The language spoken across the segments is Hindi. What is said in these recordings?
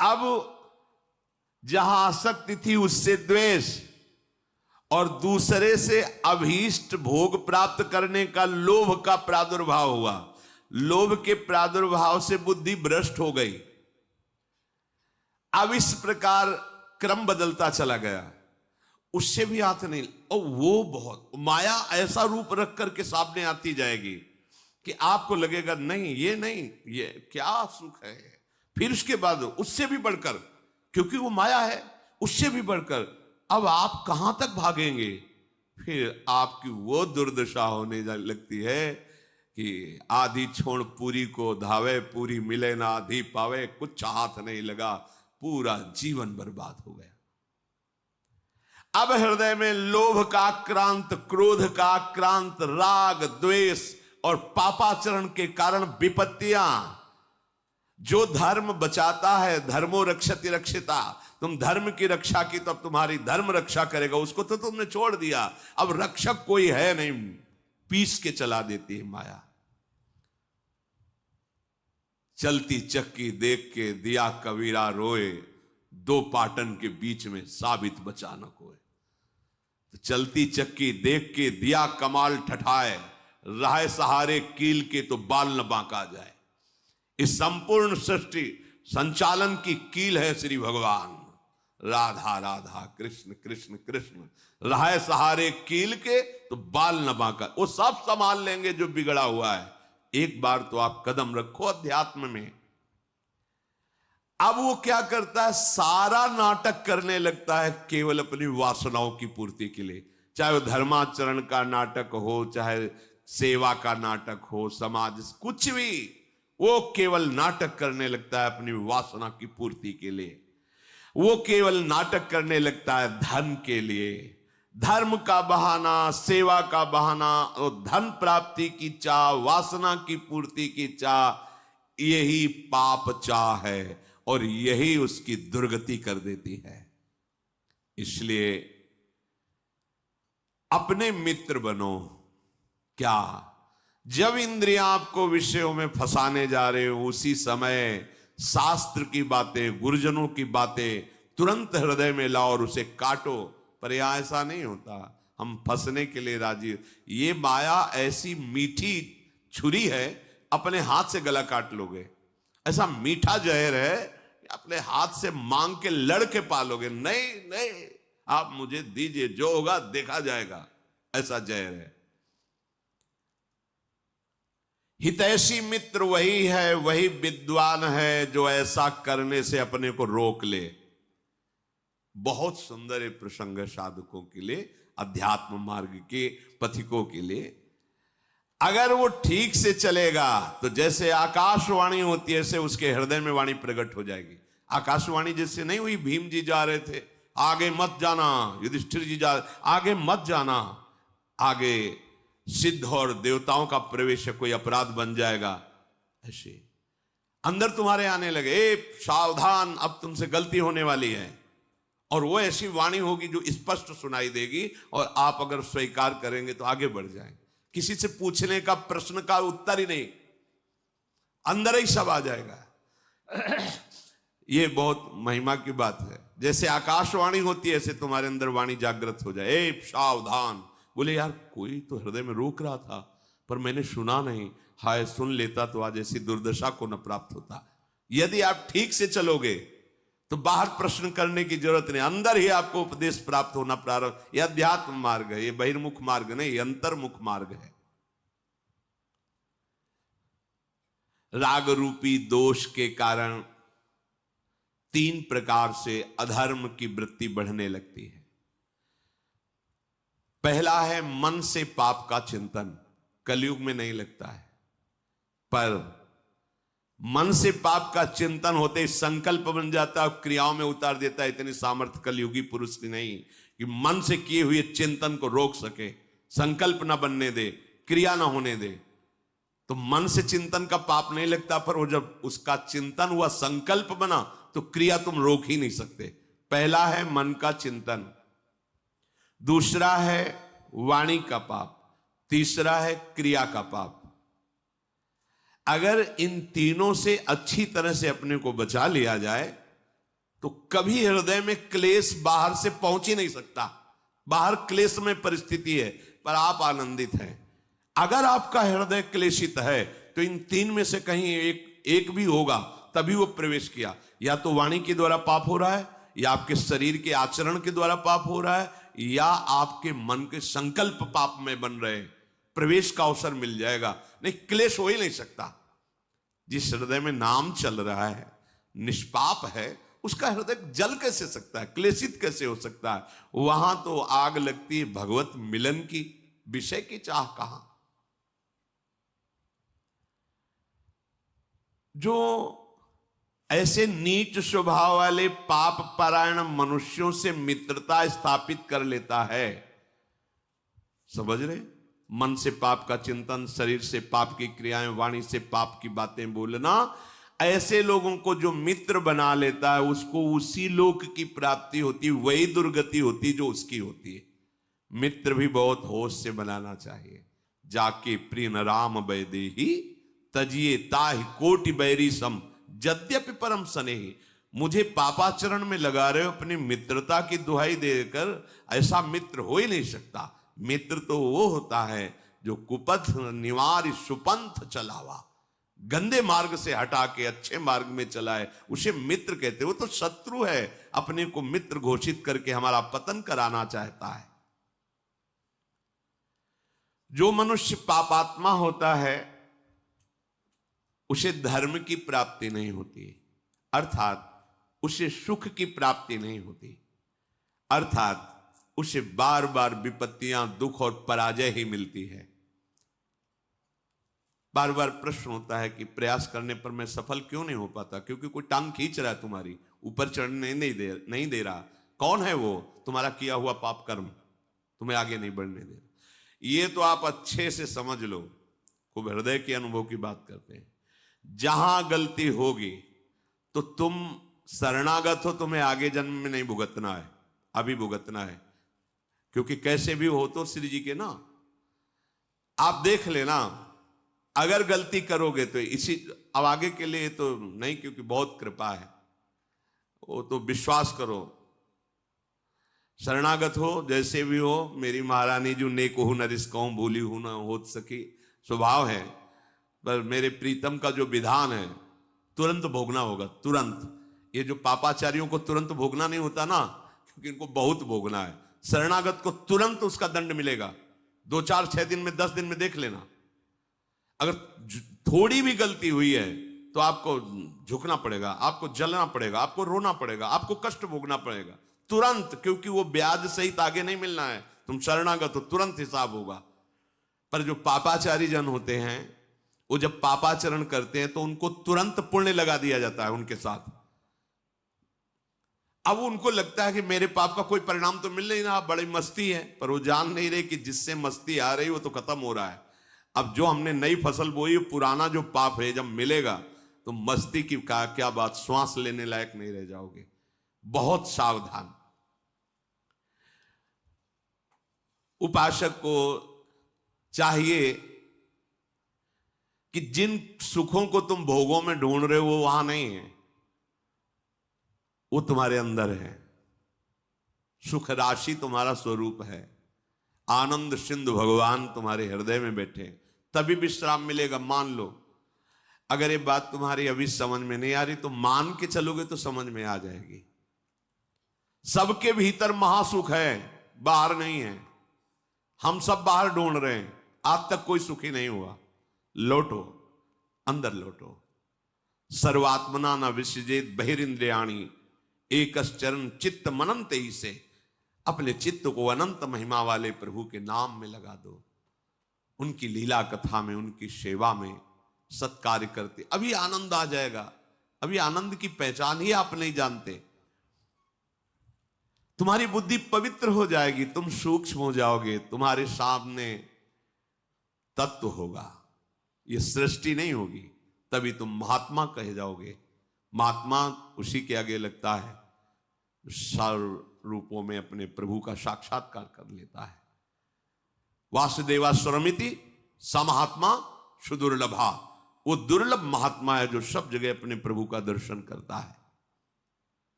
अब जहां आसक्ति थी उससे द्वेष, और दूसरे से अभीष्ट भोग प्राप्त करने का लोभ का प्रादुर्भाव हुआ। लोभ के प्रादुर्भाव से बुद्धि भ्रष्ट हो गई। अब इस प्रकार क्रम बदलता चला गया, उससे भी हाथ नहीं। और वो बहुत माया ऐसा रूप रख करके सामने आती जाएगी कि आपको लगेगा नहीं ये क्या सुख है। फिर उसके बाद उससे भी बढ़कर, क्योंकि वो माया है, उससे भी बढ़कर अब आप कहां तक भागेंगे। फिर आपकी वो दुर्दशा होने लगती है कि आधी छोड़ पूरी को धावे, पूरी मिले ना आधी पावे, कुछ हाथ नहीं लगा, पूरा जीवन बर्बाद हो गया। अब हृदय में लोभ का आक्रांत, क्रोध का आक्रांत, राग द्वेष और पापाचरण के कारण विपत्तियां, जो धर्म बचाता है, धर्मो रक्षति रक्षिता, तुम धर्म की रक्षा की तो अब तुम्हारी धर्म रक्षा करेगा, उसको तो तुमने छोड़ दिया। अब रक्षक कोई है नहीं, पीस के चला देती है माया। चलती चक्की देख के दिया कबीरा रोए, दो पाटन के बीच में साबित बचा न कोई। तो चलती चक्की देख के दिया कमाल ठठाए, राह सहारे कील के तो बाल न बांका जाए। इस संपूर्ण सृष्टि संचालन की कील है श्री भगवान। राधा राधा कृष्ण कृष्ण कृष्ण, राह सहारे कील के तो बाल न बांका। वो सब संभाल लेंगे जो बिगड़ा हुआ है। एक बार तो आप कदम रखो अध्यात्म में। अब वो क्या करता है, सारा नाटक करने लगता है केवल अपनी वासनाओं की पूर्ति के लिए। चाहे वो धर्माचरण का नाटक हो, चाहे सेवा का नाटक हो, समाज कुछ भी, वो केवल नाटक करने लगता है अपनी वासना की पूर्ति के लिए। वो केवल नाटक करने लगता है धन के लिए। धर्म का बहाना, सेवा का बहाना, और धन प्राप्ति की चाह, वासना की पूर्ति की चाह, यही पाप चाह है और यही उसकी दुर्गति कर देती है। इसलिए अपने मित्र बनो। क्या, जब इंद्रियां आपको विषयों में फंसाने जा रहे हो, उसी समय शास्त्र की बातें, गुरुजनों की बातें तुरंत हृदय में लाओ और उसे काटो। पर यह ऐसा नहीं होता, हम फंसने के लिए राजी। ये माया ऐसी मीठी छुरी है, अपने हाथ से गला काट लोगे। ऐसा मीठा जहर है, अपने हाथ से मांग के लड़ के पालोगे। नहीं नहीं, आप मुझे दीजिए, जो होगा देखा जाएगा, ऐसा जहर है। हितैषी मित्र वही है, वही विद्वान है जो ऐसा करने से अपने को रोक ले। बहुत सुंदर प्रसंग है साधकों के लिए, अध्यात्म मार्ग के पथिकों के लिए। अगर वो ठीक से चलेगा तो जैसे आकाशवाणी होती है, ऐसे उसके हृदय में वाणी प्रकट हो जाएगी। आकाशवाणी जैसे नहीं हुई, भीम जी जा रहे थे, आगे मत जाना, युधिष्ठिर जी जा, आगे मत जाना, आगे सिद्ध और देवताओं का प्रवेश है, कोई अपराध बन जाएगा। ऐसे अंदर तुम्हारे आने लगे, ए सावधान, अब तुमसे गलती होने वाली है। और वो ऐसी वाणी होगी जो स्पष्ट सुनाई देगी, और आप अगर स्वीकार करेंगे तो आगे बढ़ जाएंगे। किसी से पूछने का, प्रश्न का उत्तर ही नहीं, अंदर ही सब आ जाएगा। ये बहुत महिमा की बात है। जैसे आकाशवाणी होती है, ऐसे तुम्हारे अंदर वाणी जागृत हो जाए, ए सावधान। बोले यार, कोई तो हृदय में रोक रहा था पर मैंने सुना नहीं, हाय सुन लेता तो आज ऐसी दुर्दशा को न प्राप्त होता। यदि आप ठीक से चलोगे तो बाहर प्रश्न करने की जरूरत नहीं, अंदर ही आपको उपदेश प्राप्त होना प्रारंभ। यह अध्यात्म मार्ग है, यह बहिर्मुख मार्ग नहीं, यह अंतर्मुख मार्ग है। राग रूपी दोष के कारण 3 प्रकार से अधर्म की वृत्ति बढ़ने लगती है। पहला है मन से पाप का चिंतन। कलयुग में नहीं लगता है, पर मन से पाप का चिंतन होते ही संकल्प बन जाता है और क्रियाओं में उतार देता है। इतनी सामर्थ्य कलयुगी पुरुष की नहीं कि मन से किए हुए चिंतन को रोक सके, संकल्प ना बनने दे, क्रिया ना होने दे। तो मन से चिंतन का पाप नहीं लगता, पर वो जब उसका चिंतन हुआ, संकल्प बना, तो क्रिया तुम रोक ही नहीं सकते। पहला है मन का चिंतन, दूसरा है वाणी का पाप, तीसरा है क्रिया का पाप। अगर इन तीनों से अच्छी तरह से अपने को बचा लिया जाए तो कभी हृदय में क्लेश बाहर से पहुंच ही नहीं सकता। बाहर क्लेश में परिस्थिति है, पर आप आनंदित हैं। अगर आपका हृदय क्लेशित है तो इन तीन में से कहीं एक भी होगा, तभी वो प्रवेश किया। या तो वाणी के द्वारा पाप हो रहा है, या आपके शरीर के आचरण के द्वारा पाप हो रहा है, या आपके मन के संकल्प पाप में बन रहे हैं। प्रवेश का अवसर मिल जाएगा, नहीं क्लेश हो ही नहीं सकता। जिस हृदय में नाम चल रहा है, निष्पाप है, उसका हृदय जल कैसे सकता है, क्लेशित कैसे हो सकता है? वहां तो आग लगती है भगवत मिलन की, विषय की चाह कहां। जो ऐसे नीच स्वभाव वाले पाप परायण मनुष्यों से मित्रता स्थापित कर लेता है, समझ रहे, मन से पाप का चिंतन, शरीर से पाप की क्रियाएं, वाणी से पाप की बातें बोलना, ऐसे लोगों को जो मित्र बना लेता है उसको उसी लोक की प्राप्ति होती, वही दुर्गति होती जो उसकी होती है। मित्र भी बहुत होश से बनाना चाहिए। जाके प्रिय न राम वैदेही तजिए ताहि कोटि बैरी सम यद्यपि परम स्नेही। मुझे पापाचरण में लगा रहे हो, अपनी मित्रता की दुहाई देकर, ऐसा मित्र हो ही नहीं सकता। मित्र तो वो होता है जो कुपथ निवार सुपंथ चलावा, गंदे मार्ग से हटा के अच्छे मार्ग में चलाए, उसे मित्र कहते। वो तो शत्रु है, अपने को मित्र घोषित करके हमारा पतन कराना चाहता है। जो मनुष्य पापात्मा होता है उसे धर्म की प्राप्ति नहीं होती, अर्थात उसे सुख की प्राप्ति नहीं होती, अर्थात उसे बार बार विपत्तियां, दुख और पराजय ही मिलती है। बार बार प्रश्न होता है कि प्रयास करने पर मैं सफल क्यों नहीं हो पाता? क्योंकि कोई टांग खींच रहा है तुम्हारी, ऊपर चढ़ने नहीं दे रहा। कौन है वो? तुम्हारा किया हुआ पाप कर्म तुम्हें आगे नहीं बढ़ने दे रहा। ये तो आप अच्छे से समझ लो, खूब हृदय के अनुभव की बात करते हैं। जहां गलती होगी तो तुम शरणागत हो, तुम्हें आगे जन्म में नहीं भुगतना है, अभी भुगतना है। क्योंकि कैसे भी हो तो श्री जी के ना, आप देख लेना, अगर गलती करोगे तो इसी, अब आगे के लिए तो नहीं, क्योंकि बहुत कृपा है, वो तो विश्वास करो। शरणागत हो, जैसे भी हो, मेरी महारानी जो नेक हो न रिस्कहूं भूली हूं न हो सकी, स्वभाव है। पर मेरे प्रीतम का जो विधान है तुरंत भोगना होगा, तुरंत। ये जो पापाचारियों को तुरंत भोगना नहीं होता ना, क्योंकि इनको बहुत भोगना है। शरणागत को तुरंत उसका दंड मिलेगा, 2 4 6 दिन में, 10 दिन में देख लेना। अगर थोड़ी भी गलती हुई है तो आपको झुकना पड़ेगा, आपको जलना पड़ेगा, आपको रोना पड़ेगा, आपको कष्ट भोगना पड़ेगा तुरंत, क्योंकि वो ब्याज सहित आगे नहीं मिलना है। तुम शरणागत हो, तुरंत हिसाब होगा। पर जो पापाचारी जन होते हैं, वो जब पापाचरण करते हैं तो उनको तुरंत पुण्य लगा दिया जाता है उनके साथ। अब उनको लगता है कि मेरे पाप का कोई परिणाम तो मिल नहीं रहा, बड़ी मस्ती है। पर वो जान नहीं रहे कि जिससे मस्ती आ रही वो तो खत्म हो रहा है। अब जो हमने नई फसल बोई, पुराना जो पाप है जब मिलेगा तो मस्ती की क्या बात, श्वास लेने लायक नहीं रह जाओगे। बहुत सावधान। उपासक को चाहिए कि जिन सुखों को तुम भोगों में ढूंढ रहे हो वो वहां नहीं है, वो तुम्हारे अंदर है। सुख राशि तुम्हारा स्वरूप है। आनंद सिंधु भगवान तुम्हारे हृदय में बैठे, तभी विश्राम मिलेगा। मान लो, अगर ये बात तुम्हारी अभी समझ में नहीं आ रही तो मान के चलोगे तो समझ में आ जाएगी। सबके भीतर महासुख है, बाहर नहीं है। हम सब बाहर ढूंढ रहे हैं, आज तक कोई सुखी नहीं हुआ। लौटो, अंदर लौटो। सर्वात्मना न विसृजेत बहिरिंद्रियाणि एकश्चरण चित्त मनंत ही से। अपने चित्त को अनंत महिमा वाले प्रभु के नाम में लगा दो, उनकी लीला कथा में, उनकी सेवा में सत्कार्य करते, अभी आनंद आ जाएगा। अभी आनंद की पहचान ही आप नहीं जानते। तुम्हारी बुद्धि पवित्र हो जाएगी, तुम सूक्ष्म हो जाओगे, तुम्हारे सामने तत्व होगा, ये सृष्टि नहीं होगी। तभी तुम महात्मा कहे जाओगे। महात्मा उसी के आगे लगता है सर्व रूपों में अपने प्रभु का साक्षात्कार कर लेता है। वासुदेवा स्वरमिति समहात्मा सुदुर्लभा। वो दुर्लभ महात्मा है जो सब जगह अपने प्रभु का दर्शन करता है।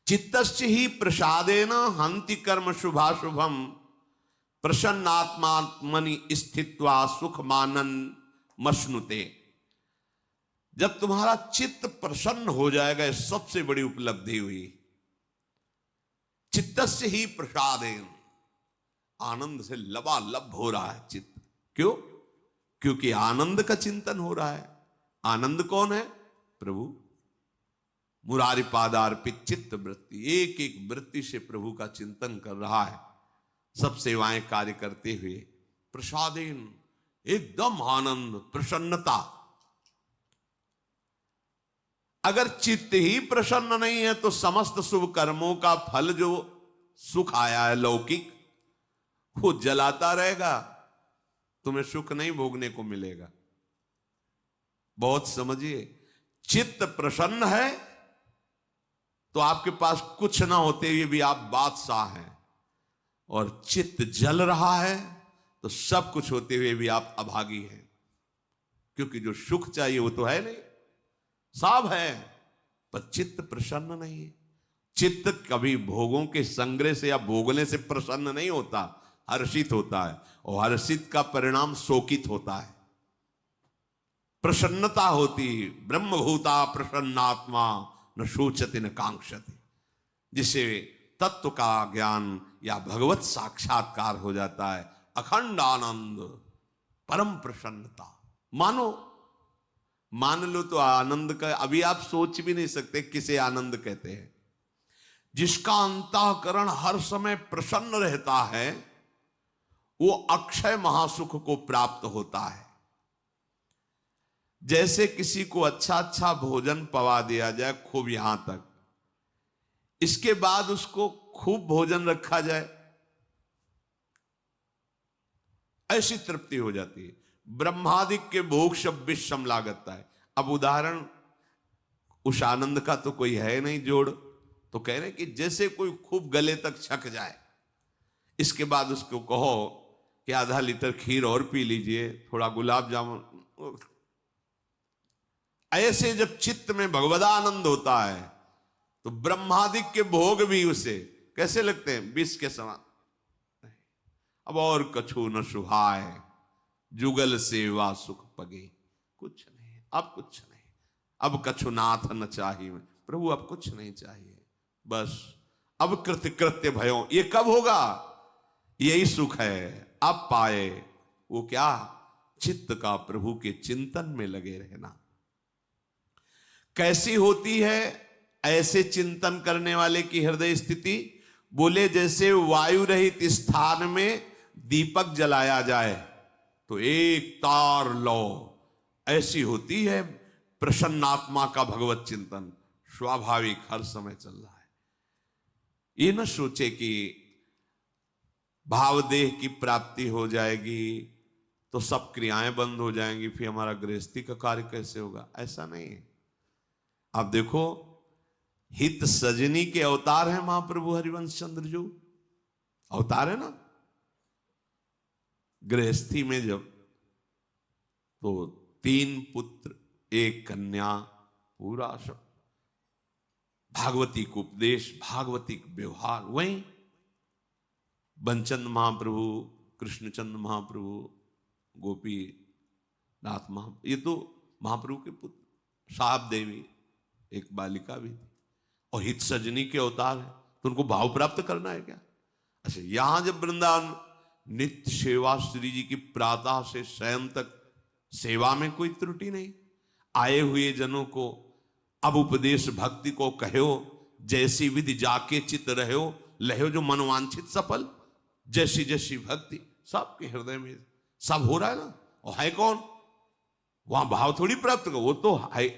चित्तस्य ही प्रसादेन हंति कर्म शुभाशुभम प्रसन्नात्मात्मनि स्थित्वा सुख मानन मश्नुते। जब तुम्हारा चित्त प्रसन्न हो जाएगा, सबसे बड़ी उपलब्धि हुई। चित्तस्य ही प्रसादेन, आनंद से लबालब हो रहा है चित्त। क्यों? क्योंकि आनंद का चिंतन हो रहा है। आनंद कौन है? प्रभु। मुरारी पादार्पित चित्त वृत्ति, एक एक वृत्ति से प्रभु का चिंतन कर रहा है, सब सेवाएं कार्य करते हुए। प्रसादेन, एकदम आनंद, प्रसन्नता। अगर चित्त ही प्रसन्न नहीं है तो समस्त शुभ कर्मों का फल जो सुख आया है लौकिक, वो जलाता रहेगा, तुम्हें सुख नहीं भोगने को मिलेगा। बहुत समझिए, चित्त प्रसन्न है तो आपके पास कुछ ना होते हुए भी आप बादशाह हैं, और चित्त जल रहा है तो सब कुछ होते हुए भी आप अभागी हैं। क्योंकि जो सुख चाहिए वो तो है नहीं, सब है, पर चित्त प्रसन्न नहीं है। चित्त कभी भोगों के संग्रह से या भोगने से प्रसन्न नहीं होता, हर्षित होता है, और हर्षित का परिणाम शोकित होता है। प्रसन्नता होती, ब्रह्मभूता प्रसन्नात्मा न शोचति न कांक्षति, जिसे तत्व का ज्ञान या भगवत साक्षात्कार हो जाता है। अखंड आनंद, परम प्रसन्नता। मान लो तो आनंद का अभी आप सोच भी नहीं सकते किसे आनंद कहते हैं। जिसका अंतःकरण हर समय प्रसन्न रहता है वो अक्षय महासुख को प्राप्त होता है। जैसे किसी को अच्छा अच्छा भोजन पवा दिया जाए खूब यहां तक, इसके बाद उसको खूब भोजन रखा जाए, ऐसी तृप्ति हो जाती है। ब्रह्मादिक के भोग सब विषम लागता है। अब उदाहरण उस आनंद का तो कोई है नहीं जोड़, तो कह रहे कि जैसे कोई खूब गले तक छक जाए, इसके बाद उसको कहो कि आधा लीटर खीर और पी लीजिए, थोड़ा गुलाब जामुन। ऐसे जब चित्त में भगवदानंद होता है तो ब्रह्मादिक के भोग भी उसे कैसे लगते हैं? विष के समान। अब और कछु न सुहाय, जुगल सेवा सुख पगे। कुछ नहीं, अब कुछ नहीं, अब कछु नाथ न चाहिए। प्रभु अब कुछ नहीं चाहिए, बस अब कृत्य कृत्य भयो। ये कब होगा? यही सुख है, अब पाए। वो क्या? चित्त का प्रभु के चिंतन में लगे रहना। कैसी होती है ऐसे चिंतन करने वाले की हृदय स्थिति? बोले जैसे वायु रहित स्थान में दीपक जलाया जाए तो एक तार लो, ऐसी होती है प्रसन्नात्मा का भगवत चिंतन। स्वाभाविक हर समय चल रहा है। ये न सोचे कि भावदेह की प्राप्ति हो जाएगी तो सब क्रियाएं बंद हो जाएंगी, फिर हमारा गृहस्थी का कार्य कैसे होगा? ऐसा नहीं है। आप देखो, हित सजनी के अवतार है महाप्रभु हरिवंश चंद्र जो अवतार है ना। गृहस्थी में जब तो 3 पुत्र 1 कन्या, पूरा सब भागवती को उपदेश, भागवती का व्यवहार। वहीं बंचंद महाप्रभु, कृष्णचंद महाप्रभु, गोपी नाथ महाप्रभु, ये तो महाप्रभु के पुत्र। साहब देवी एक बालिका भी थी, और हित सजनी के अवतार है, तो उनको भाव प्राप्त करना है क्या? अच्छा, यहां जब वृंदावन नित्य सेवा श्री जी की प्रातः से शयन तक सेवा में कोई त्रुटि नहीं। आए हुए जनों को अब उपदेश भक्ति को कहो, जैसी विधि जाके चित रहो, लहो जो मनवांछित सफल। जैसी जैसी भक्ति सबके हृदय में सब हो रहा है ना। और है कौन? वहां भाव थोड़ी प्राप्त करो, वो तो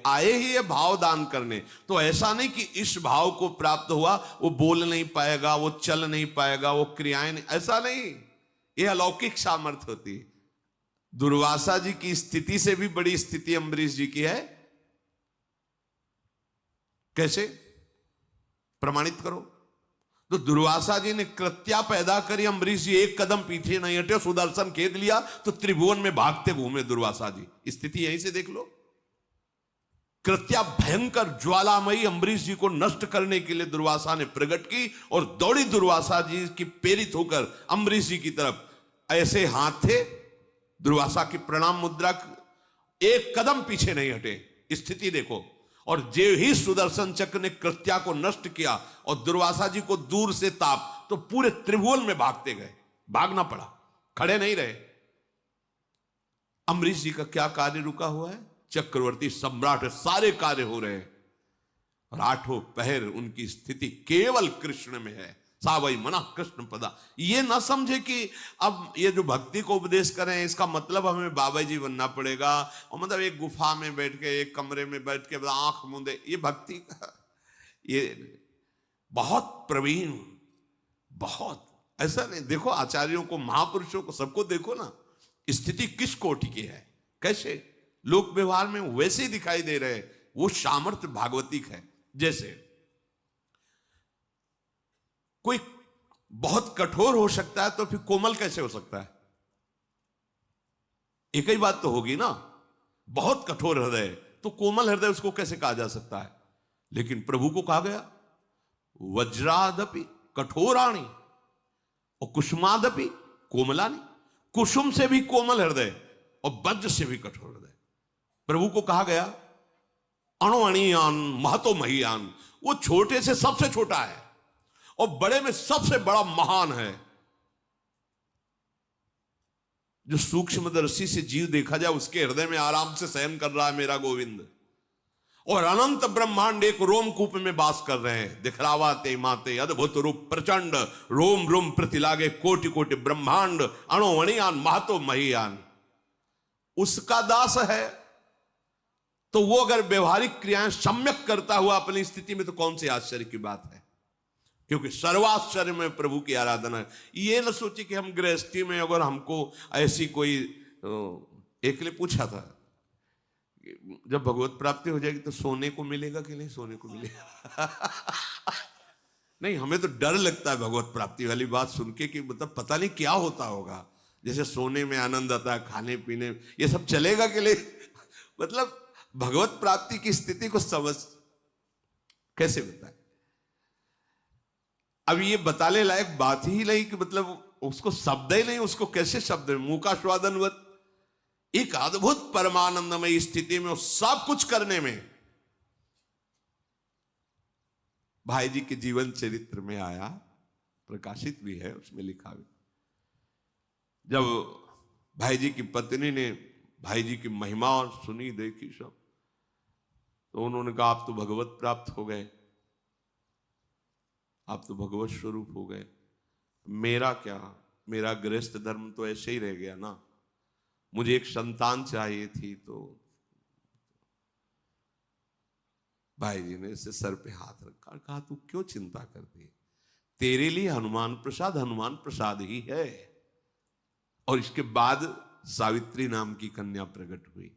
आए ही है भाव दान करने। तो ऐसा नहीं कि इस भाव को प्राप्त हुआ वो बोल नहीं पाएगा, वो चल नहीं पाएगा, वो क्रियाएं नहीं, ऐसा नहीं। ये अलौकिक सामर्थ्य होती है। दुर्वासा जी की स्थिति से भी बड़ी स्थिति अम्बरीश जी की है। कैसे प्रमाणित करो? तो दुर्वासा जी ने कृत्या पैदा करी, अम्बरीश जी एक कदम पीछे नहीं हटे, सुदर्शन खेद लिया तो त्रिभुवन में भागते घूमे दुर्वासा जी। स्थिति यहीं से देख लो। कृत्या भयंकर ज्वालामयी अम्बरीश जी को नष्ट करने के लिए दुर्वासा ने प्रकट की और दौड़ी दुर्वासा जी की प्रेरित होकर अम्बरीश जी की तरफ। ऐसे हाथ थे, दुर्वासा की प्रणाम मुद्रा, एक कदम पीछे नहीं हटे। स्थिति देखो। और जे ही सुदर्शन चक्र ने कृत्या को नष्ट किया और दुर्वासा जी को दूर से ताप, तो पूरे त्रिभुवन में भागते गए, भागना पड़ा, खड़े नहीं रहे। अम्बरीश जी का क्या कार्य रुका हुआ है? चक्रवर्ती सम्राट है, सारे कार्य हो रहे हैं और आठों पहर उनकी स्थिति केवल कृष्ण में है। सावई मना कृष्ण पदा। ये ना समझे कि अब ये जो भक्ति को उपदेश करें इसका मतलब हमें बाबा जी बनना पड़ेगा और मतलब एक गुफा में बैठ के, एक कमरे में बैठ के आंख मूंदे, ये भक्ति का, ये बहुत प्रवीण, बहुत ऐसा नहीं। देखो आचार्यों को, महापुरुषों को, सबको देखो ना, स्थिति किस कोटि की है, कैसे लोक व्यवहार में वैसे ही दिखाई दे रहे हैं। वो सामर्थ्य भागवतिक है। जैसे कोई बहुत कठोर हो सकता है तो फिर कोमल कैसे हो सकता है? एक ही बात तो होगी ना। बहुत कठोर हृदय तो कोमल हृदय उसको कैसे कहा जा सकता है? लेकिन प्रभु को कहा गया वज्रादपि कठोराणी और कुसुमादपि कोमलानी। कुसुम से भी कोमल हृदय और वज्र से भी कठोर हृदय। प्रभु को कहा गया अणुअणियान महतो महियान। वो छोटे से सबसे छोटा है और बड़े में सबसे बड़ा महान है। जो सूक्ष्मदर्शी से जीव देखा जाए उसके हृदय में आराम से शयन कर रहा है मेरा गोविंद, और अनंत ब्रह्मांड एक रोमकूप में वास कर रहे हैं। दिखलावा ते माते अद्भुत रूप प्रचंड, रोम रोम प्रतिलागे कोटि कोटि ब्रह्मांड, अणुअणियान महतो महियान। उसका दास है तो वो अगर व्यवहारिक क्रियाएं सम्यक करता हुआ अपनी स्थिति में, तो कौन सी आश्चर्य की बात है? क्योंकि सर्वाश्चर्य में प्रभु की आराधना है। ये न सोचे कि हम गृहस्थी में अगर हमको ऐसी कोई, एक ने पूछा था जब भगवत प्राप्ति हो जाएगी तो सोने को मिलेगा कि नहीं? सोने को मिलेगा नहीं, हमें तो डर लगता है भगवत प्राप्ति वाली बात सुन के कि मतलब पता नहीं क्या होता होगा। जैसे सोने में आनंद आता है, खाने पीने, ये सब चलेगा कि नहीं? मतलब भगवत प्राप्ति की स्थिति को समझ कैसे बताए? अब ये बताने लायक बात ही नहीं कि मतलब उसको शब्द ही नहीं, उसको कैसे शब्द में, मुंह का स्वादनवत एक अद्भुत परमानंदमय स्थिति में, सब कुछ करने में। भाई जी के जीवन चरित्र में आया, प्रकाशित भी है, उसमें लिखा भी। जब भाई जी की पत्नी ने भाई जी की महिमा और सुनी, देखी सब, तो उन्होंने कहा आप तो भगवत प्राप्त हो गए, आप तो भगवत स्वरूप हो गए, मेरा क्या, मेरा गृहस्थ धर्म तो ऐसे ही रह गया ना, मुझे एक संतान चाहिए थी। तो भाई जी ने इसे सर पे हाथ रखा, कहा तू क्यों चिंता करती है, तेरे लिए हनुमान प्रसाद ही है। और इसके बाद सावित्री नाम की कन्या प्रकट हुई।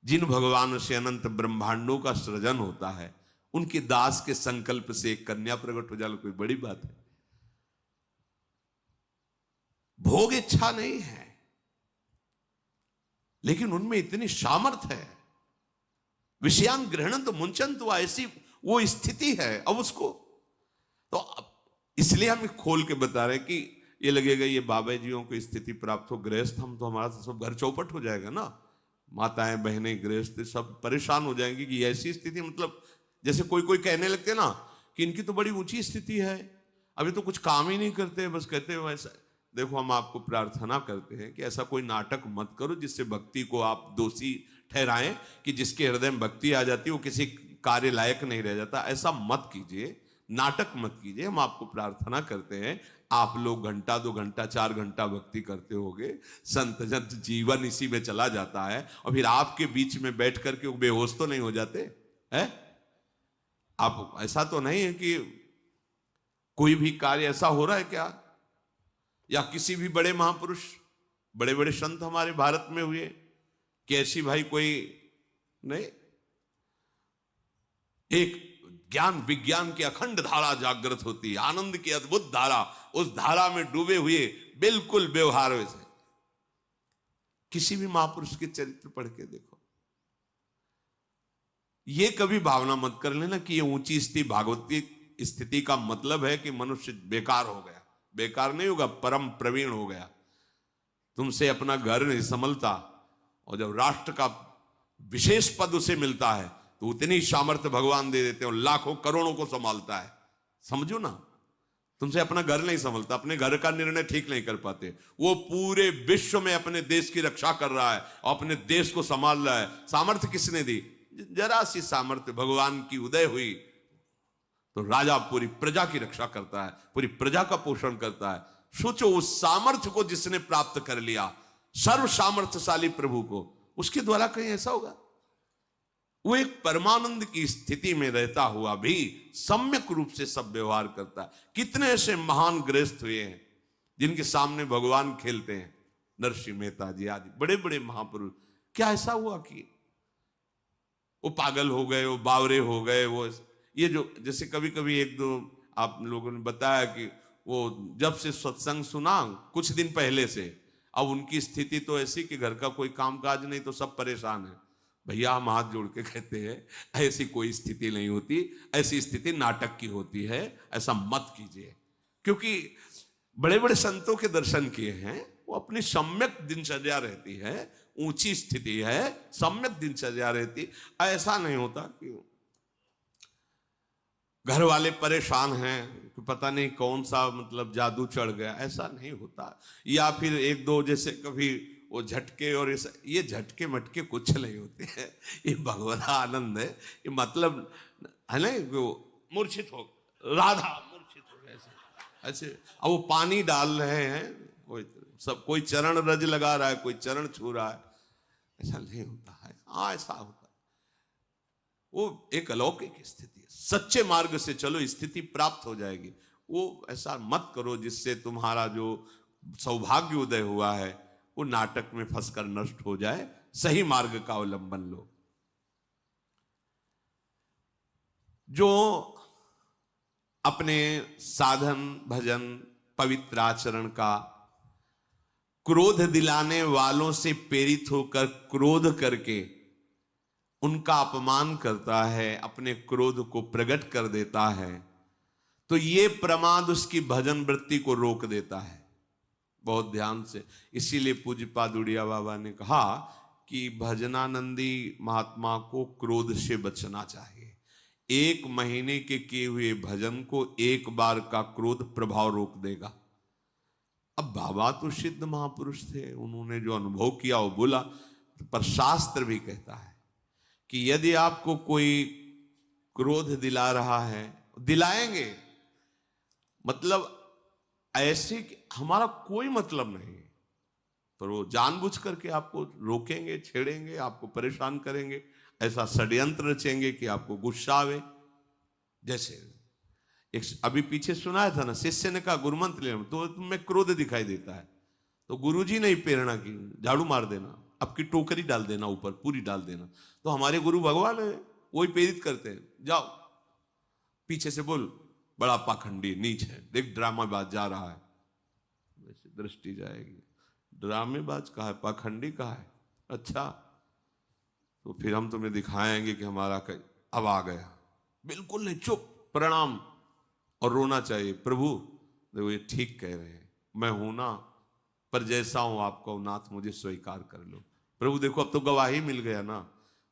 जिन भगवान से अनंत ब्रह्मांडों का सृजन होता है, उनके दास के संकल्प से एक कन्या प्रकट हो जाए, कोई बड़ी बात है? भोग इच्छा नहीं है, लेकिन उनमें इतनी सामर्थ्य है। विषयान ग्रहण तो मुंचन, तो ऐसी वो स्थिति है। अब उसको तो इसलिए हम खोल के बता रहे हैं कि ये लगेगा ये बाबा जियों को स्थिति प्राप्त हो, गृहस्थ हम तो, हमारा तो सब घर चौपट हो जाएगा ना, माताएं बहनें गृहस्थ सब परेशान हो जाएंगी कि ऐसी स्थिति। मतलब जैसे कोई कहने लगते ना कि इनकी तो बड़ी ऊंची स्थिति है, अभी तो कुछ काम ही नहीं करते, बस कहते हो ऐसा। देखो हम आपको प्रार्थना करते हैं कि ऐसा कोई नाटक मत करो जिससे भक्ति को आप दोषी ठहराएं कि जिसके हृदय में भक्ति आ जाती है वो किसी कार्य लायक नहीं रह जाता। ऐसा मत कीजिए, नाटक मत कीजिए। हम आपको प्रार्थना करते हैं, आप लोग घंटा 2 घंटा 4 घंटा भक्ति करते होगे, संत जन जीवन इसी में चला जाता है, और फिर आपके बीच में बैठ करके वो बेहोश तो नहीं हो जाते हैं? आप ऐसा तो नहीं है कि कोई भी कार्य ऐसा हो रहा है क्या, या किसी भी बड़े महापुरुष, बड़े बड़े संत हमारे भारत में हुए कि ऐसी भाई कोई नहीं? एक ज्ञान विज्ञान की अखंड धारा जागृत होती है, आनंद की अद्भुत धारा, उस धारा में डूबे हुए बिल्कुल व्यवहार वैसे। किसी भी महापुरुष के चरित्र पढ़ के देखो, ये कभी भावना मत कर लेना कि ये ऊंची स्थिति भागवती स्थिति का मतलब है कि मनुष्य बेकार हो गया। बेकार नहीं होगा, परम प्रवीण हो गया। तुमसे अपना घर नहीं संभलता, और जब राष्ट्र का विशेष पद उसे मिलता है तो उतनी सामर्थ्य भगवान दे देते हैं, लाखों करोड़ों को संभालता है। समझो ना, तुमसे अपना घर नहीं संभलता, अपने घर का निर्णय ठीक नहीं कर पाते, वो पूरे विश्व में अपने देश की रक्षा कर रहा है और अपने देश को संभाल रहा है। सामर्थ्य किसने दी? जरा सी सामर्थ्य भगवान की उदय हुई तो राजा पूरी प्रजा की रक्षा करता है, पूरी प्रजा का पोषण करता है। सोचो, उस सामर्थ्य को जिसने प्राप्त कर लिया, सर्व सामर्थ्यशाली प्रभु को, उसके द्वारा कहीं ऐसा होगा? वो एक परमानंद की स्थिति में रहता हुआ भी सम्यक रूप से सब व्यवहार करता है। कितने ऐसे महान गृहस्थ हुए हैं जिनके सामने भगवान खेलते हैं, नरसिंह मेहता जी आदि बड़े बड़े महापुरुष। क्या ऐसा हुआ कि वो पागल हो गए, वो बावरे हो गए? वो ये जो जैसे कभी कभी एक दो आप लोगों ने बताया कि वो जब से सत्संग सुना कुछ दिन पहले से, अब उनकी स्थिति तो ऐसी कि घर का कोई कामकाज नहीं तो सब परेशान है। भैया हम हाथ जोड़ के कहते हैं, ऐसी कोई स्थिति नहीं होती, ऐसी स्थिति नाटक की होती है, ऐसा मत कीजिए। क्योंकि बड़े बड़े संतों के दर्शन किए हैं, वो अपनी सम्यक दिनचर्या रहती है, ऊंची स्थिति है, सम्यक दिनचर्या रहती। ऐसा नहीं होता कि घर वाले परेशान हैं कि पता नहीं कौन सा मतलब जादू चढ़ गया, ऐसा नहीं होता। या फिर एक दो जैसे कभी वो झटके, और ये झटके मटके कुछ नहीं होते हैं, ये भगवत आनंद है। ये मतलब है ना, मूर्छित हो, राधा मूर्छित हो गए ऐसे, अब वो पानी डाल रहे हैं, कोई चरण रज लगा रहा है, कोई चरण छू रहा है, ऐसा नहीं होता है। हाँ, ऐसा होता है, वो एक अलौकिक स्थिति है। सच्चे मार्ग से चलो, स्थिति प्राप्त हो जाएगी। वो ऐसा मत करो जिससे तुम्हारा जो सौभाग्य उदय हुआ है वो नाटक में फंसकर नष्ट हो जाए। सही मार्ग का अवलंबन लो। जो अपने साधन भजन पवित्र आचरण का क्रोध दिलाने वालों से प्रेरित होकर क्रोध करके उनका अपमान करता है, अपने क्रोध को प्रकट कर देता है, तो ये प्रमाद उसकी भजन वृत्ति को रोक देता है। बहुत ध्यान से, इसीलिए पूज्यपाद उड़िया बाबा ने कहा कि भजनानंदी महात्मा को क्रोध से बचना चाहिए। 1 महीने के किए हुए भजन को 1 बार का क्रोध प्रभाव रोक देगा। अब बाबा तो सिद्ध महापुरुष थे, उन्होंने जो अनुभव किया वो बोला। पर शास्त्र भी कहता है कि यदि आपको कोई क्रोध दिला रहा है, दिलाएंगे, मतलब ऐसे कि हमारा कोई मतलब नहीं, पर वो जानबूझ करके आपको रोकेंगे, छेड़ेंगे, आपको परेशान करेंगे, ऐसा षड्यंत्र रचेंगे कि आपको गुस्सा आवे। जैसे एक अभी पीछे सुनाया था ना, शिष्य ने कहा गुरुमंत्र ले, तो तुम्हें क्रोध दिखाई देता है तो गुरुजी ने प्रेरणा की, झाड़ू मार देना, आपकी टोकरी डाल देना, ऊपर पूरी डाल देना। तो हमारे गुरु भगवान है, वही प्रेरित करते हैं, जाओ पीछे से बोल, बड़ा पाखंडी नीच है, देख ड्रामाबाज जा रहा है। वैसे दृष्टि जाएगी, ड्रामेबाज कहा है, पाखंडी कहा है, अच्छा तो फिर हम तुम्हें दिखाएंगे कि हमारा अब आ गया। बिल्कुल नहीं, चुप, प्रणाम, और रोना चाहिए, प्रभु देखो ये ठीक कह रहे हैं, मैं हूं ना, पर जैसा हूं आपका नाथ मुझे स्वीकार कर लो। प्रभु देखो अब तो गवाही मिल गया ना,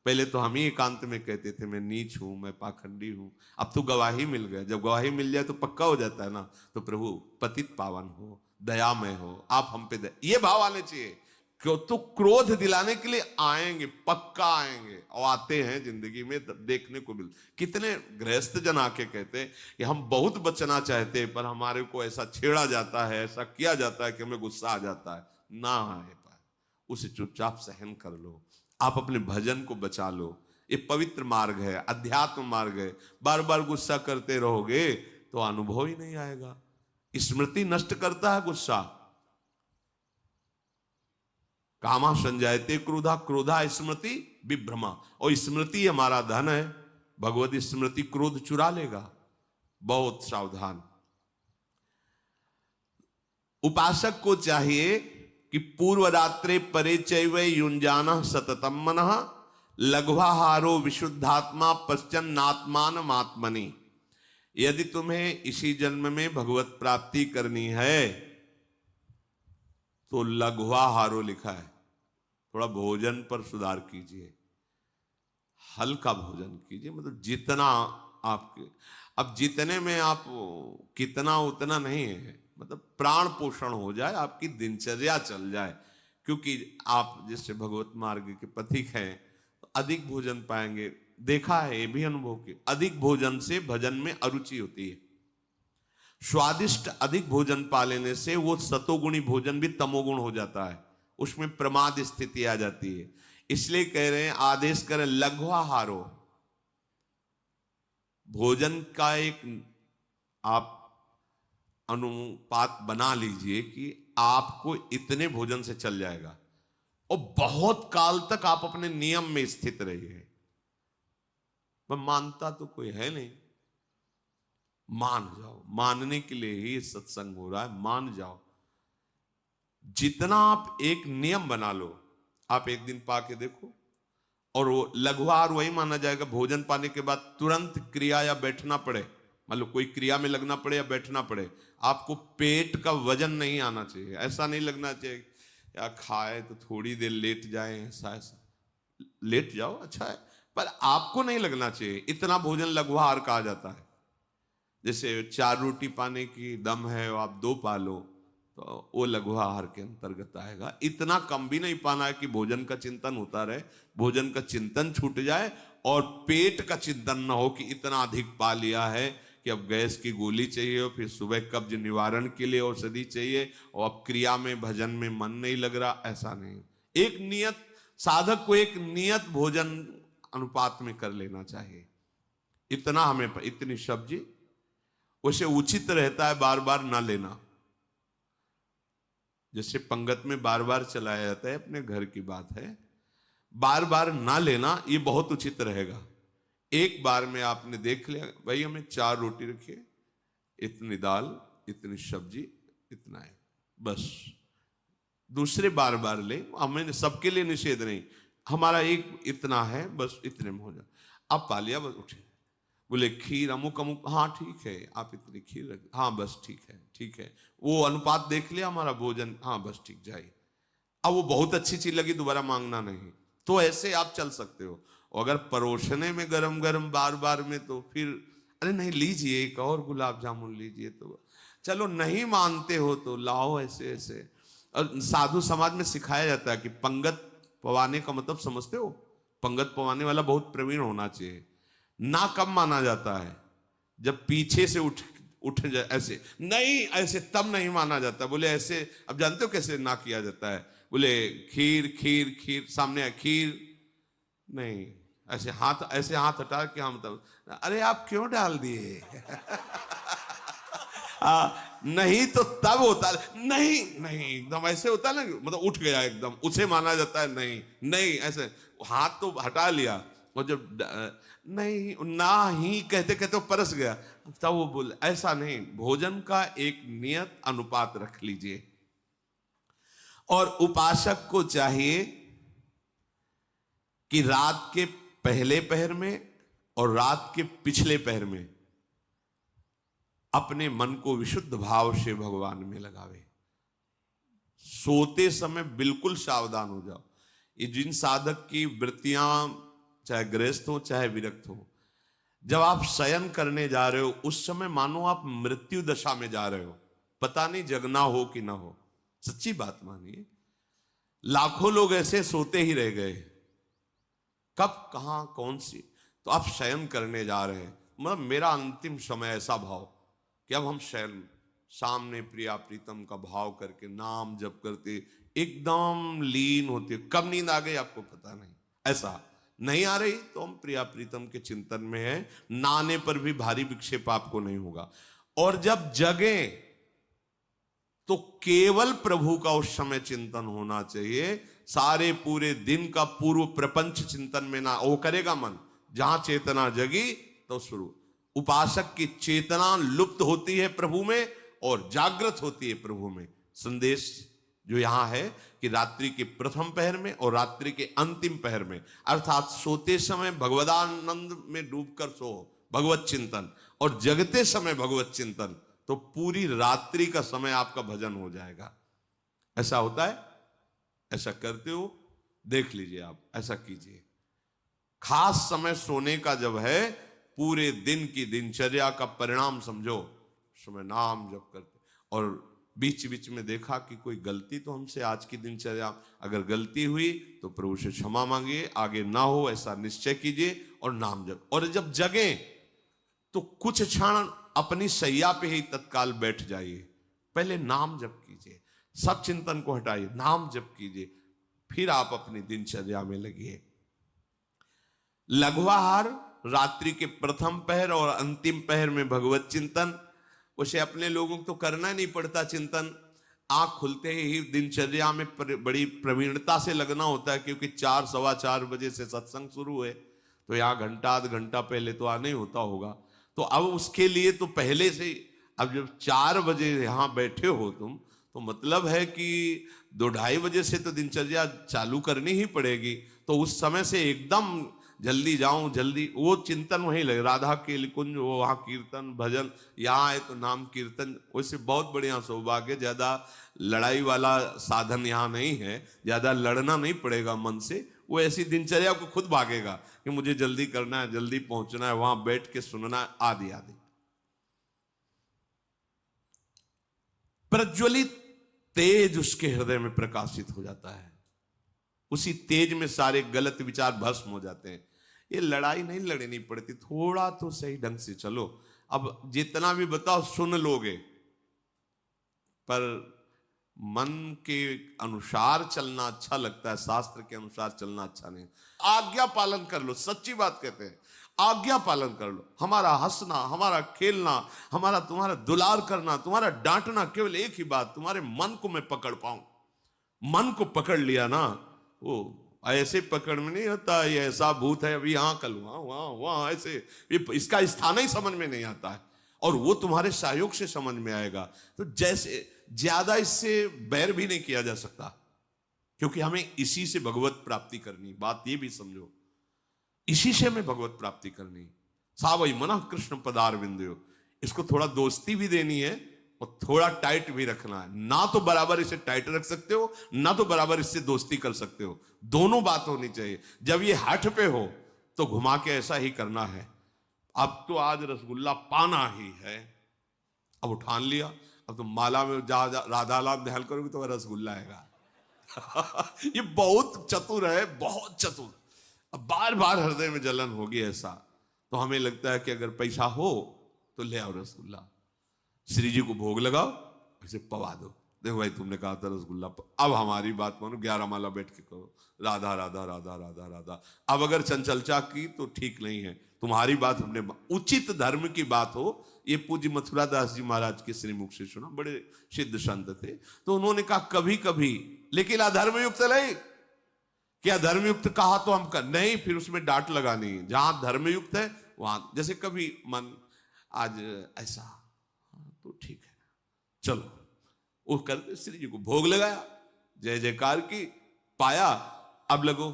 पहले तो हम ही एकांत में कहते थे मैं नीच हूं, मैं पाखंडी हूं, अब तो गवाही मिल गया। जब गवाही मिल जाए तो पक्का हो जाता है ना। तो प्रभु पतित पावन हो, दयामय हो, आप हम पे ये भाव आने चाहिए। क्यों? तो क्रोध दिलाने के लिए आएंगे, पक्का आएंगे, और आते हैं जिंदगी में, देखने को मिल। कितने गृहस्थ जन आके कहते हैं कि हम बहुत बचना चाहते हैं पर हमारे को ऐसा छेड़ा जाता है, ऐसा किया जाता है कि हमें गुस्सा आ जाता है। ना आए पाए, उसे चुपचाप सहन कर लो, आप अपने भजन को बचा लो। ये पवित्र मार्ग है, अध्यात्म मार्ग है। बार बार गुस्सा करते रहोगे तो अनुभव ही नहीं आएगा। स्मृति नष्ट करता है गुस्सा। कामा संजायते क्रोधा, क्रोधा स्मृति विभ्रमा, और स्मृति हमारा धन है। भगवत स्मृति क्रोध चुरा लेगा, बहुत सावधान। उपासक को चाहिए कि पूर्व रात्रे परे चैव युंजान सततम मनः लघ्वाहारो विशुद्धात्मा पश्चन्नात्मान आत्मनि। यदि तुम्हें इसी जन्म में भगवत प्राप्ति करनी है तो लघ्वाहारो लिखा है, थोड़ा भोजन पर सुधार कीजिए, हल्का भोजन कीजिए, मतलब जितना आपके, अब जितने में आप कितना उतना नहीं है, मतलब प्राण पोषण हो जाए, आपकी दिनचर्या चल जाए। क्योंकि आप जिससे भगवत मार्ग के पथिक हैं तो अधिक भोजन पाएंगे। देखा है, ये भी अनुभव की, अधिक भोजन से भजन में अरुचि होती है। स्वादिष्ट अधिक भोजन पा लेने से वो सतोगुणी भोजन भी तमोगुण हो जाता है, उसमें प्रमाद स्थिति आ जाती है। इसलिए कह रहे हैं, आदेश करें लघ्वाहारो, भोजन का एक आप अनुपात बना लीजिए कि आपको इतने भोजन से चल जाएगा और बहुत काल तक आप अपने नियम में स्थित रहिए। पर मानता तो कोई है नहीं, मान जाओ, मानने के लिए ही सत्संग हो रहा है, मान जाओ। जितना आप एक नियम बना लो, आप एक दिन पा के देखो, और वो लघुआहार वही माना जाएगा भोजन पाने के बाद तुरंत क्रिया या बैठना पड़े, मतलब कोई क्रिया में लगना पड़े या बैठना पड़े, आपको पेट का वजन नहीं आना चाहिए। ऐसा नहीं लगना चाहिए या खाए तो थोड़ी देर लेट जाए, ऐसा ऐसा लेट जाओ अच्छा है, पर आपको नहीं लगना चाहिए। इतना भोजन लघुआहार कहा जाता है। जैसे 4 रोटी पाने की दम है और आप 2 पा लो तो वो लघुआहार के अंतर्गत आएगा। इतना कम भी नहीं पाना है कि भोजन का चिंतन होता रहे, भोजन का चिंतन छूट जाए और पेट का चिंतन ना हो कि इतना अधिक पा लिया है कि अब गैस की गोली चाहिए और फिर सुबह कब्ज निवारण के लिए औषधि चाहिए और अब क्रिया में भजन में मन नहीं लग रहा, ऐसा नहीं। एक नियत, साधक को एक नियत भोजन अनुपात में कर लेना चाहिए। इतना हमें, इतनी सब्जी, उसे उचित रहता है बार बार ना लेना। जैसे पंगत में बार बार चलाया जाता है, अपने घर की बात है, बार बार ना लेना ये बहुत उचित रहेगा। एक बार में आपने देख लिया, भाई हमें 4 रोटी रखिए, इतनी दाल, इतनी सब्जी, इतना है, बस। दूसरे बार बार ले, हमें सबके लिए निषेध नहीं, हमारा एक इतना है, बस इतने में हो जाए। आप पा लिया, बस उठे, बोले खीर अमुक अमुक, हाँ ठीक है, आप इतनी खीर रख, हाँ बस ठीक है, ठीक है। वो अनुपात देख लिया हमारा भोजन, हाँ बस ठीक, जाइए। अब वो बहुत अच्छी चीज लगी, दोबारा मांगना नहीं, तो ऐसे आप चल सकते हो। अगर परोसने में गरम गरम बार बार में, तो फिर अरे नहीं लीजिए, एक और गुलाब जामुन लीजिए, तो चलो नहीं मानते हो तो लाओ, ऐसे ऐसे। और साधु समाज में सिखाया जाता है कि पंगत पवाने का मतलब समझते हो, पंगत पवाने वाला बहुत प्रवीण होना चाहिए। ना कब माना जाता है, जब पीछे से उठ जाए, ऐसे नहीं, ऐसे तब नहीं माना जाता। बोले ऐसे, अब जानते हो कैसे ना किया जाता है, बोले खीर खीर खीर, सामने है खीर, नहीं ऐसे हाथ हटा के हम तब, अरे आप क्यों डाल दिए नहीं तो तब होता है, नहीं नहीं एकदम ऐसे होता है ना, मतलब उठ गया एकदम, उसे माना जाता है। नहीं नहीं, ऐसे हाथ तो हटा लिया, और जब नहीं ना ही कहते कहते वो परस गया, तब वो बोले, ऐसा नहीं। भोजन का एक नियत अनुपात रख लीजिए। और उपासक को चाहिए कि रात के पहले पहर में और रात के पिछले पहर में अपने मन को विशुद्ध भाव से भगवान में लगावे। सोते समय बिल्कुल सावधान हो जाओ। ये जिन साधक की वृत्तियां चाहे गृहस्थ हो चाहे विरक्त हो, जब आप शयन करने जा रहे हो उस समय मानो आप मृत्यु दशा में जा रहे हो, पता नहीं जगना हो कि ना हो। सच्ची बात मानिए, लाखों लोग ऐसे सोते ही रह गए, कब कहां कौन सी, तो आप शयन करने जा रहे हैं। मतलब मेरा अंतिम समय ऐसा भाव कि अब हम शयन, सामने प्रिया प्रीतम का भाव करके नाम जप करते एकदम लीन होते, कब नींद आ गई आपको पता नहीं। ऐसा नहीं आ रही तो हम प्रिया प्रीतम के चिंतन में है, नाने पर भी भारी विक्षेप आपको नहीं होगा। और जब जगे तो केवल प्रभु का उस समय चिंतन होना चाहिए। सारे पूरे दिन का पूर्व प्रपंच चिंतन में ना, वो करेगा मन, जहां चेतना जगी तो शुरू। उपासक की चेतना लुप्त होती है प्रभु में और जागृत होती है प्रभु में। संदेश जो यहां है कि रात्रि के प्रथम पहर में और रात्रि के अंतिम पहर में, अर्थात सोते समय भगवदानंद में डूबकर सो, भगवत चिंतन, और जगते समय भगवत चिंतन, तो पूरी रात्रि का समय आपका भजन हो जाएगा। ऐसा होता है? ऐसा करते हो? देख लीजिए, आप ऐसा कीजिए। खास समय सोने का जब है, पूरे दिन की दिनचर्या का परिणाम समझो, समय नाम जप करते, और बीच बीच में देखा कि कोई गलती तो हमसे आज की दिनचर्या, अगर गलती हुई तो प्रभु से क्षमा मांगिए, आगे ना हो ऐसा निश्चय कीजिए और नाम जप। और जब जगे तो कुछ क्षण अपनी सैया पे ही तत्काल बैठ जाइए, पहले नाम जप कीजिए, सब चिंतन को हटाइए, नाम जप कीजिए, फिर आप अपनी दिनचर्या में लगिए। लघुआहार, रात्रि के प्रथम पहर और अंतिम पहर में भगवत चिंतन, उसे अपने लोगों को तो करना नहीं पड़ता चिंतन, आंख खुलते ही दिनचर्या में बड़ी प्रवीणता से लगना होता है, क्योंकि 4 सवा 4 बजे से सत्संग शुरू है, तो यहाँ घंटा आध घंटा पहले तो आना ही होता होगा। तो अब उसके लिए तो पहले से, अब जब 4 बजे यहाँ बैठे हो तुम, तो मतलब है कि 2-2:30 बजे से तो दिनचर्या चालू करनी ही पड़ेगी। तो उस समय से एकदम जल्दी जाऊं, जल्दी, वो चिंतन वहीं लगे, राधा के कुंज, वो वहाँ कीर्तन भजन, यहाँ आए तो नाम कीर्तन। वैसे बहुत बढ़िया सौभाग्य, ज्यादा लड़ाई वाला साधन यहाँ नहीं है, ज्यादा लड़ना नहीं पड़ेगा मन से, वो ऐसी दिनचर्या को खुद भागेगा कि मुझे जल्दी करना है, जल्दी पहुंचना है, वहां बैठ के सुनना है, आदि आदि। प्रज्वलित तेज उसके हृदय में प्रकाशित हो जाता है, उसी तेज में सारे गलत विचार भस्म हो जाते हैं। ये लड़ाई नहीं लड़नी पड़ती, थोड़ा तो सही ढंग से चलो। अब जितना भी बताओ सुन लोगे, पर मन के अनुसार चलना अच्छा लगता है, शास्त्र के अनुसार चलना अच्छा नहीं। आज्ञा पालन कर लो, सच्ची बात कहते हैं, आज्ञा पालन कर लो। हमारा हंसना, हमारा खेलना, हमारा तुम्हारा दुलार करना, तुम्हारा डांटना, केवल एक ही बात, तुम्हारे मन को मैं पकड़ पाऊं। मन को पकड़ लिया ना, वो ऐसे पकड़ में नहीं होता, ये ऐसा भूत है, अभी यहाँ कल वहां वहां वहां, ऐसे इसका स्थान ही समझ में नहीं आता है, और वो तुम्हारे सहयोग से समझ में आएगा। तो जैसे ज्यादा इससे बैर भी नहीं किया जा सकता, क्योंकि हमें इसी से भगवत प्राप्ति करनी, बात ये भी समझो, इसी से हमें भगवत प्राप्ति करनी। सावई मना कृष्ण पदार बिंदु, इसको थोड़ा दोस्ती भी देनी है और थोड़ा टाइट भी रखना है। ना तो बराबर इसे टाइट रख सकते हो, ना तो बराबर इससे दोस्ती कर सकते हो, दोनों बात होनी चाहिए। जब ये हठ पे हो तो घुमा के ऐसा ही करना है, अब तो आज रसगुल्ला पाना ही है, अब उठान लिया, अब तो माला में जा राधा लाभ ध्यान करोगे तो रसगुल्ला आएगा। ये बहुत चतुर है, बहुत चतुर। अब बार बार हृदय में जलन होगी ऐसा, तो हमें लगता है कि अगर पैसा हो तो ले आओ रसगुल्ला, श्री जी को भोग लगाओ, ऐसे पवा दो, देखो भाई तुमने कहा था रसगुल्ला, अब हमारी बात मानो, 11 माला बैठ के करो, राधा राधा राधा राधा राधा। अब अगर चंचलचा की तो ठीक नहीं है, तुम्हारी बात हमने, उचित धर्म की बात हो। ये पूज्य मथुरा दास जी महाराज के श्रीमुख से सुना, बड़े सिद्ध संत थे, तो उन्होंने कहा कभी कभी, लेकिन अधर्मयुक्त नहीं, क्या धर्मयुक्त कहा तो हम कर नहीं, फिर उसमें डांट लगानी, जहां धर्मयुक्त है वहां, जैसे कभी मन आज ऐसा, तो ठीक है चलो, वो करते, श्री जी को भोग लगाया, जय जयकार की, पाया, अब लगो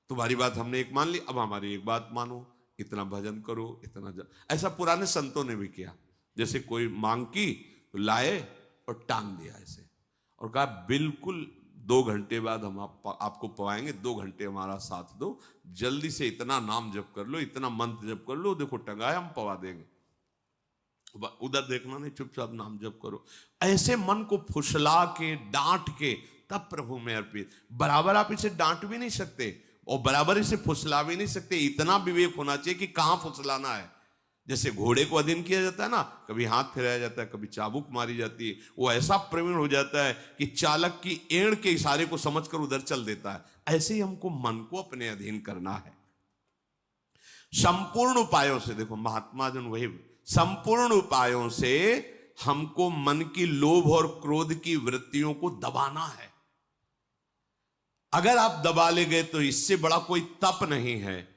तुम्हारी बात हमने एक मान ली, अब हमारी एक बात मानो, इतना भजन करो, इतना ऐसा पुराने संतों ने भी किया। जैसे कोई मांग की तो लाए और टांग दिया ऐसे, और कहा बिल्कुल 2 घंटे बाद हम आपको पवाएंगे, 2 घंटे हमारा साथ दो, जल्दी से इतना नाम जप कर लो, इतना मंत्र जप कर लो, देखो टंगाए हम पवा देंगे, उधर देखना नहीं, चुपचाप नाम जप करो। ऐसे मन को फुसला के, डांट के, तब प्रभु में अर्पित। बराबर आप इसे डांट भी नहीं सकते और बराबर इसे फुसला भी नहीं सकते, इतना विवेक होना चाहिए कि कहां फुसलाना है। जैसे घोड़े को अधीन किया जाता है ना, कभी हाथ फिराया जाता है, कभी चाबुक मारी जाती है, वो ऐसा प्रवीण हो जाता है कि चालक की एड़ के इशारे को समझकर उधर चल देता है। ऐसे ही हमको मन को अपने अधीन करना है, संपूर्ण उपायों से। देखो महात्मा जन वही, संपूर्ण उपायों से हमको मन की लोभ और क्रोध की वृत्तियों को दबाना है। अगर आप दबा ले गए तो इससे बड़ा कोई तप नहीं है,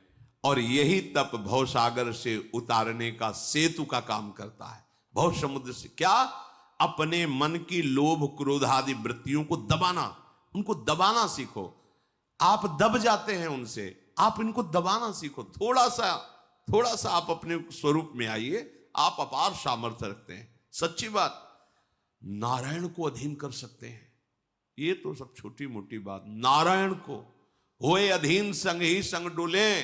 और यही तप भवसागर से उतारने का सेतु का काम करता है। भव समुद्र से क्या, अपने मन की लोभ क्रोध आदि वृत्तियों को दबाना, उनको दबाना सीखो। आप दब जाते हैं उनसे, आप इनको दबाना सीखो। थोड़ा सा आप अपने स्वरूप में आइए, आप अपार सामर्थ्य रखते हैं। सच्ची बात, नारायण को अधीन कर सकते हैं। ये तो सब छोटी मोटी बात। नारायण को होए अधीन, संग ही संग डोले,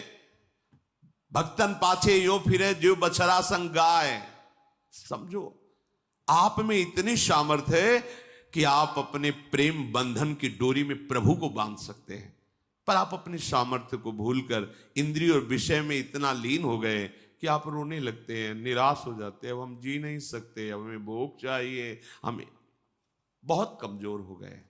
भक्तन पाछे यो फिरे, जो बछड़ा संग गाय। समझो, आप में इतनी सामर्थ्य है कि आप अपने प्रेम बंधन की डोरी में प्रभु को बांध सकते हैं। पर आप अपने सामर्थ्य को भूलकर इंद्रिय और विषय में इतना लीन हो गए कि आप रोने लगते हैं, निराश हो जाते हैं। अब हम जी नहीं सकते, अब हमें भोग चाहिए, हमें बहुत कमजोर हो गए।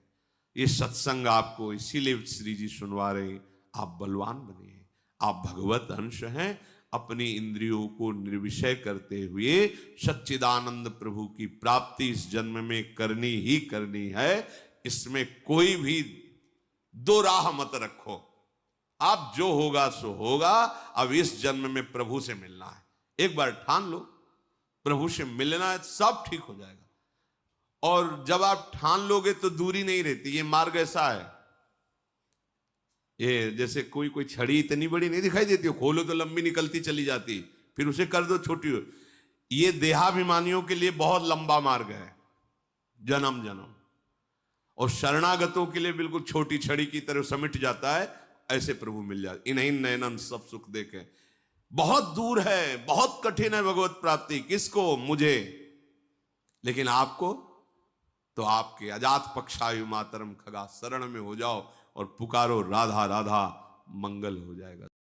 ये सत्संग आपको इसीलिए श्री जी सुनवा रहे, आप बलवान बनिए, आप भगवत अंश हैं। अपनी इंद्रियों को निर्विषय करते हुए सच्चिदानंद प्रभु की प्राप्ति इस जन्म में करनी ही करनी है। इसमें कोई भी दो राह मत रखो। आप जो होगा सो होगा। अब इस जन्म में प्रभु से मिलना है, एक बार ठान लो, प्रभु से मिलना है, सब ठीक हो जाएगा। और जब आप ठान लोगे तो दूरी नहीं रहती। ये मार्ग ऐसा है, ये जैसे कोई छड़ी इतनी बड़ी नहीं दिखाई देती, खोलो तो लंबी निकलती चली जाती, फिर उसे कर दो छोटी हो। ये देहाभिमानियों के लिए बहुत लंबा मार्ग है, जन्म जन्म। और शरणागतों के लिए बिल्कुल छोटी छड़ी की तरह समिट जाता है। ऐसे प्रभु मिल जाते, इन्हीं नयनन सब सुख देखे। बहुत दूर है, बहुत कठिन है भगवत प्राप्ति। किसको? मुझे। लेकिन आपको तो आपके अजात पक्षायु मातरम खगा शरण में हो जाओ और पुकारो राधा राधा, मंगल हो जाएगा।